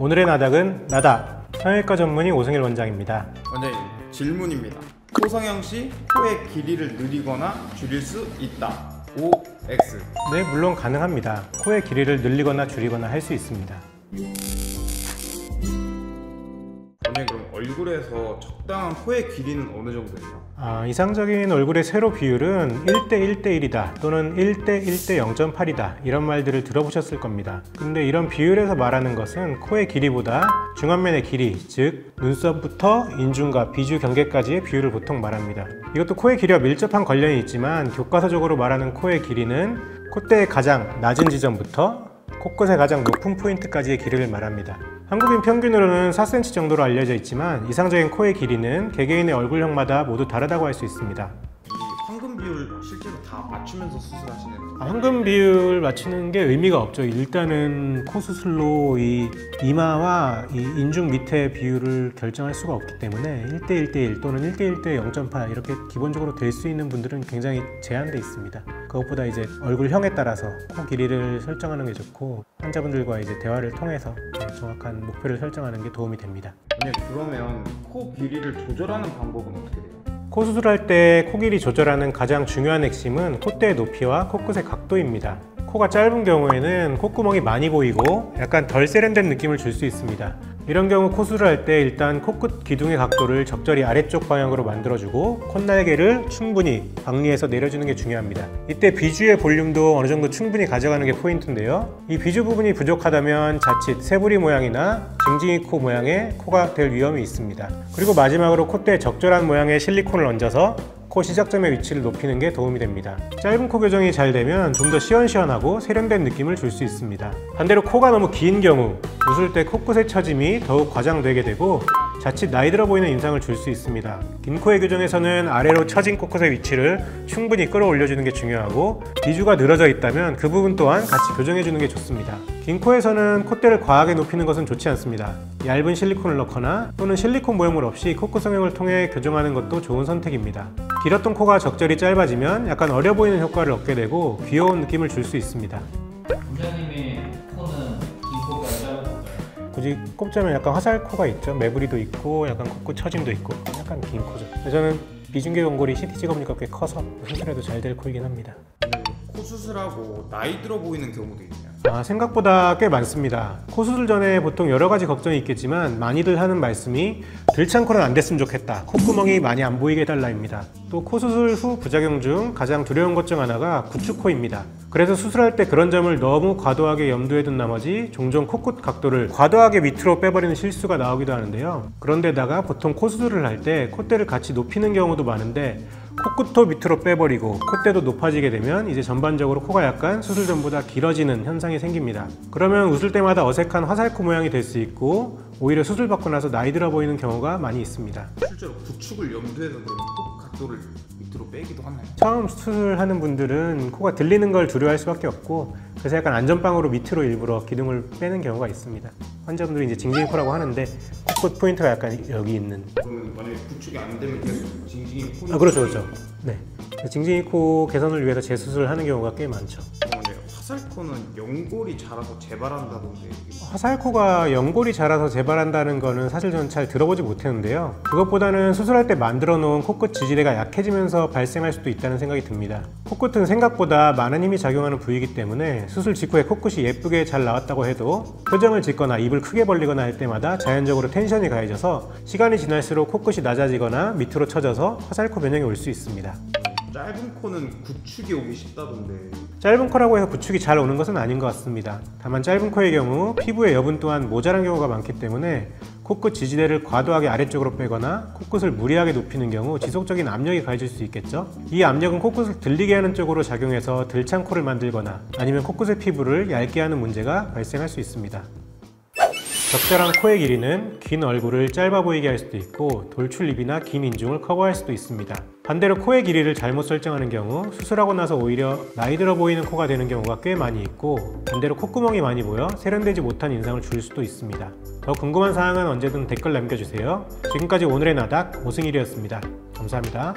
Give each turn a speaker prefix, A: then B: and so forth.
A: 오늘의 나닥은 나닥 성형외과 전문의 오승일 원장입니다.
B: 원장님, 질문입니다. 코성형 시 코의 길이를 늘리거나 줄일 수 있다. OX.
A: 네, 물론 가능합니다. 코의 길이를 늘리거나 줄이거나 할 수 있습니다.
B: 원장님, 그럼 얼굴에서 적당한 코의 길이는 어느 정도예요?
A: 이상적인 얼굴의 세로 비율은 1대 1대1이다 또는 1대 1대 0.8이다 이런 말들을 들어보셨을 겁니다. 근데 이런 비율에서 말하는 것은 코의 길이보다 중안면의 길이, 즉 눈썹부터 인중과 비주 경계까지의 비율을 보통 말합니다. 이것도 코의 길이와 밀접한 관련이 있지만 교과서적으로 말하는 코의 길이는 콧대의 가장 낮은 지점부터 코끝의 가장 높은 포인트까지의 길이를 말합니다. 한국인 평균으로는 4cm 정도로 알려져 있지만 이상적인 코의 길이는 개개인의 얼굴형마다 모두 다르다고 할 수 있습니다.
B: 이 황금 비율 실제로 다 맞추면서 수술하시는 거예요?
A: 황금 비율 맞추는 게 의미가 없죠. 일단은 코 수술로 이 이마와 이 인중 밑의 비율을 결정할 수가 없기 때문에 1대 1대 1 또는 1대 1대 0.8 이렇게 기본적으로 될 수 있는 분들은 굉장히 제한되어 있습니다. 그것보다 이제 얼굴형에 따라서 코 길이를 설정하는 게 좋고 환자분들과 이제 대화를 통해서 정확한 목표를 설정하는 게 도움이 됩니다.
B: 그러면 코 길이를 조절하는 방법은 어떻게 돼요?
A: 코 수술할 때 코 길이 조절하는 가장 중요한 핵심은 콧대의 높이와 코끝의 각도입니다. 코가 짧은 경우에는 콧구멍이 많이 보이고 약간 덜 세련된 느낌을 줄 수 있습니다. 이런 경우 코 수술할 때 일단 코끝 기둥의 각도를 적절히 아래쪽 방향으로 만들어주고 콧날개를 충분히 박리해서 내려주는 게 중요합니다. 이때 비주의 볼륨도 어느 정도 충분히 가져가는 게 포인트인데요. 이 비주 부분이 부족하다면 자칫 새부리 모양이나 징징이 코 모양의 코가 될 위험이 있습니다. 그리고 마지막으로 콧대에 적절한 모양의 실리콘을 얹어서 코 시작점의 위치를 높이는 게 도움이 됩니다. 짧은 코 교정이 잘 되면 좀 더 시원시원하고 세련된 느낌을 줄 수 있습니다. 반대로 코가 너무 긴 경우 웃을 때 코끝의 처짐이 더욱 과장되게 되고 자칫 나이 들어 보이는 인상을 줄 수 있습니다. 긴 코의 교정에서는 아래로 처진 코끝의 위치를 충분히 끌어올려주는 게 중요하고 비주가 늘어져 있다면 그 부분 또한 같이 교정해주는 게 좋습니다. 긴 코에서는 콧대를 과하게 높이는 것은 좋지 않습니다. 얇은 실리콘을 넣거나 또는 실리콘 모형물 없이 코끝 성형을 통해 교정하는 것도 좋은 선택입니다. 길었던 코가 적절히 짧아지면 약간 어려 보이는 효과를 얻게 되고 귀여운 느낌을 줄 수 있습니다.
C: 원장님의 코는 긴 코가 짧은 코가요?
A: 굳이 꼽자면 약간 화살코가 있죠. 매부리도 있고 약간 코끝 처짐도 있고 약간 긴 코죠. 저는 비중계 연골이 CT 찍어보니까 꽤 커서 수술해도 잘 될 코이긴 합니다.
B: 코 수술하고 나이 들어 보이는 경우도 있나요?
A: 생각보다 꽤 많습니다. 코 수술 전에 보통 여러 가지 걱정이 있겠지만 많이들 하는 말씀이 들창코는 안 됐으면 좋겠다, 콧구멍이 많이 안 보이게 해달라입니다. 또 코 수술 후 부작용 중 가장 두려운 것 중 하나가 구축코입니다. 그래서 수술할 때 그런 점을 너무 과도하게 염두에 둔 나머지 종종 코끝 각도를 과도하게 밑으로 빼버리는 실수가 나오기도 하는데요. 그런데다가 보통 코 수술을 할 때 콧대를 같이 높이는 경우도 많은데 코끝도 밑으로 빼버리고 콧대도 높아지게 되면 이제 전반적으로 코가 약간 수술 전보다 길어지는 현상이 생깁니다. 그러면 웃을 때마다 어색한 화살코 모양이 될 수 있고 오히려 수술 받고 나서 나이 들어 보이는 경우가 많이 있습니다.
B: 실제로 구축을 염두에서 그러면 코 각도를 밑으로 빼기도 하나요?
A: 처음 수술하는 분들은 코가 들리는 걸 두려워할 수밖에 없고 그래서 약간 안전빵으로 밑으로 일부러 기둥을 빼는 경우가 있습니다. 환자분들이 이제 징징이 코라고 하는데 코끝 포인트가 약간 여기 있는.
B: 그러면 만약에 구축이 안 되면 계속 징징이 코.
A: 그렇죠. 네. 징징이 코 개선을 위해서 재수술을 하는 경우가 꽤 많죠.
B: 화살코는 연골이 자라서 재발한다던데.
A: 화살코가 연골이 자라서 재발한다는 거는 사실 저는 잘 들어보지 못했는데요. 그것보다는 수술할 때 만들어 놓은 코끝 지지대가 약해지면서 발생할 수도 있다는 생각이 듭니다. 코끝은 생각보다 많은 힘이 작용하는 부위이기 때문에 수술 직후에 코끝이 예쁘게 잘 나왔다고 해도 표정을 짓거나 입을 크게 벌리거나 할 때마다 자연적으로 텐션이 가해져서 시간이 지날수록 코끝이 낮아지거나 밑으로 처져서 화살코 변형이 올 수 있습니다.
B: 짧은 코는 구축이 오기 쉽다던데.
A: 짧은 코라고 해서 구축이 잘 오는 것은 아닌 것 같습니다. 다만 짧은 코의 경우 피부의 여분 또한 모자란 경우가 많기 때문에 코끝 지지대를 과도하게 아래쪽으로 빼거나 코끝을 무리하게 높이는 경우 지속적인 압력이 가해질 수 있겠죠. 이 압력은 코끝을 들리게 하는 쪽으로 작용해서 들창코를 만들거나 아니면 코끝의 피부를 얇게 하는 문제가 발생할 수 있습니다. 적절한 코의 길이는 긴 얼굴을 짧아 보이게 할 수도 있고 돌출입이나 긴 인중을 커버할 수도 있습니다. 반대로 코의 길이를 잘못 설정하는 경우 수술하고 나서 오히려 나이 들어 보이는 코가 되는 경우가 꽤 많이 있고 반대로 콧구멍이 많이 보여 세련되지 못한 인상을 줄 수도 있습니다. 더 궁금한 사항은 언제든 댓글 남겨주세요. 지금까지 오늘의 나닥 오승일이었습니다. 감사합니다.